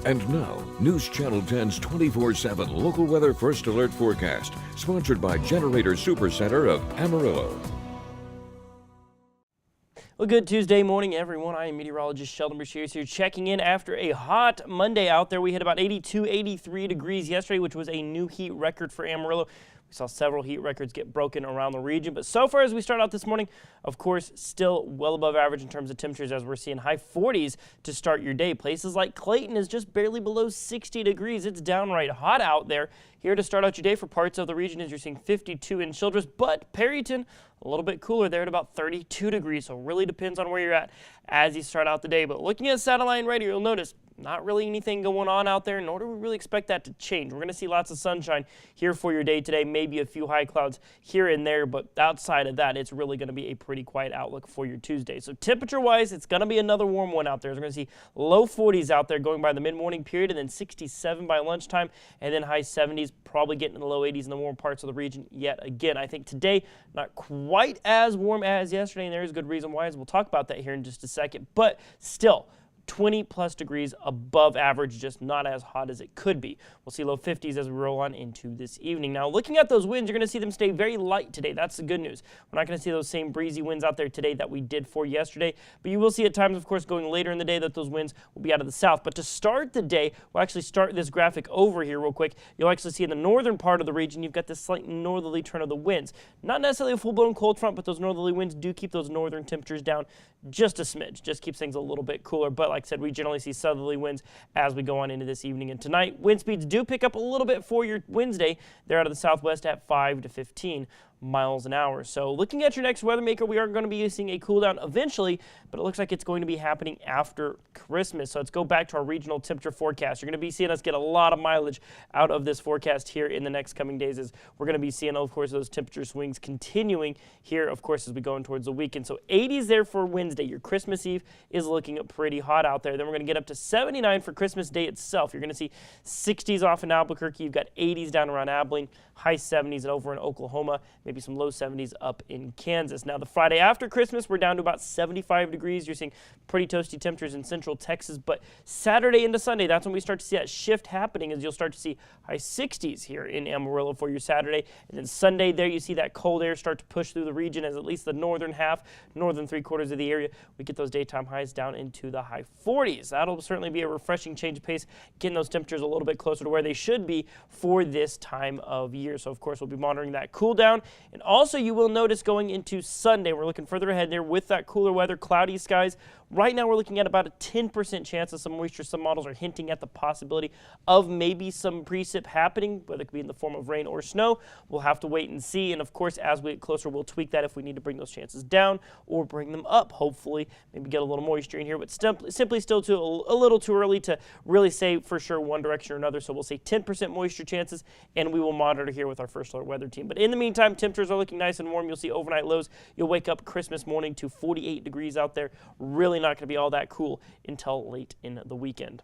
And now, News Channel 10's 24/7 local weather first alert forecast, sponsored by Generator Supercenter of Amarillo. Well, good Tuesday morning, everyone. I am meteorologist Sheldon Brashears here checking in after a hot Monday out there. We hit about 82, 83 degrees yesterday, which was a new heat record for Amarillo. We saw several heat records get broken around the region, but so far as we start out this morning, of course, still well above average in terms of temperatures as we're seeing high 40s to start your day. Places like Clayton is just barely below 60 degrees. It's downright hot out there. Here to start out your day for parts of the region as you're seeing 52 in Childress, but Perryton a little bit cooler there at about 32 degrees, so really depends on where you're at as you start out the day. But looking at satellite and radar, you'll notice not really anything going on out there, nor do we really expect that to change. We're going to see lots of sunshine here for your day today, maybe a few high clouds here and there, but outside of that, it's really going to be a pretty quiet outlook for your Tuesday. So temperature-wise, it's going to be another warm one out there. We're going to see low 40s out there going by the mid-morning period, and then 67 by lunchtime, and then high 70s, probably getting in the low 80s in the warm parts of the region yet again. I think today, not quite as warm as yesterday, and there is good reason why, as we'll talk about that here in just a second, but still 20 plus degrees above average, just not as hot as it could be. We'll see low 50s as we roll on into this evening. Now, looking at those winds, you're going to see them stay very light today. That's the good news. We're not going to see those same breezy winds out there today that we did for yesterday, but you will see at times, of course, going later in the day that those winds will be out of the south. But to start the day, we'll actually start this graphic over here real quick. You'll actually see in the northern part of the region, you've got this slight northerly turn of the winds. Not necessarily a full-blown cold front, but those northerly winds do keep those northern temperatures down just a smidge, just keeps things a little bit cooler. But like I said, we generally see southerly winds as we go on into this evening and tonight. Wind speeds do pick up a little bit for your Wednesday. They're out of the southwest at 5 to 15 miles an hour. So looking at your next weather maker, we are going to be seeing a cool down eventually, but it looks like it's going to be happening after Christmas. So let's go back to our regional temperature forecast. You're going to be seeing us get a lot of mileage out of this forecast here in the next coming days, as we're going to be seeing, of course, those temperature swings continuing here, of course, as we go in towards the weekend. So 80s there for Wednesday. Your Christmas Eve is looking pretty hot out there. Then we're going to get up to 79 for Christmas Day itself. You're going to see 60s off in Albuquerque. You've got 80s down around Abilene, high 70s over in Oklahoma, maybe some low 70s up in Kansas. Now, the Friday after Christmas, we're down to about 75 degrees. You're seeing pretty toasty temperatures in central Texas, but Saturday into Sunday, that's when we start to see that shift happening, as you'll start to see high 60s here in Amarillo for your Saturday. And then Sunday there, you see that cold air start to push through the region, as at least the northern half, northern three-quarters of the area, we get those daytime highs down into the high 40s. That'll certainly be a refreshing change of pace, getting those temperatures a little bit closer to where they should be for this time of year. So, of course, we'll be monitoring that cool down. And also, you will notice going into Sunday, we're looking further ahead there with that cooler weather, cloudy skies. Right now, we're looking at about a 10% chance of some moisture. Some models are hinting at the possibility of maybe some precip happening, whether it could be in the form of rain or snow. We'll have to wait and see. And, of course, as we get closer, we'll tweak that if we need to bring those chances down or bring them up, hopefully. Maybe get a little moisture in here, but simply still a little too early to really say for sure one direction or another. So we'll say 10% moisture chances, and we will monitor here with our First Alert weather team. But in the meantime, temperatures are looking nice and warm. You'll see overnight lows. You'll wake up Christmas morning to 48 degrees out there. Really not going to be all that cool until late in the weekend.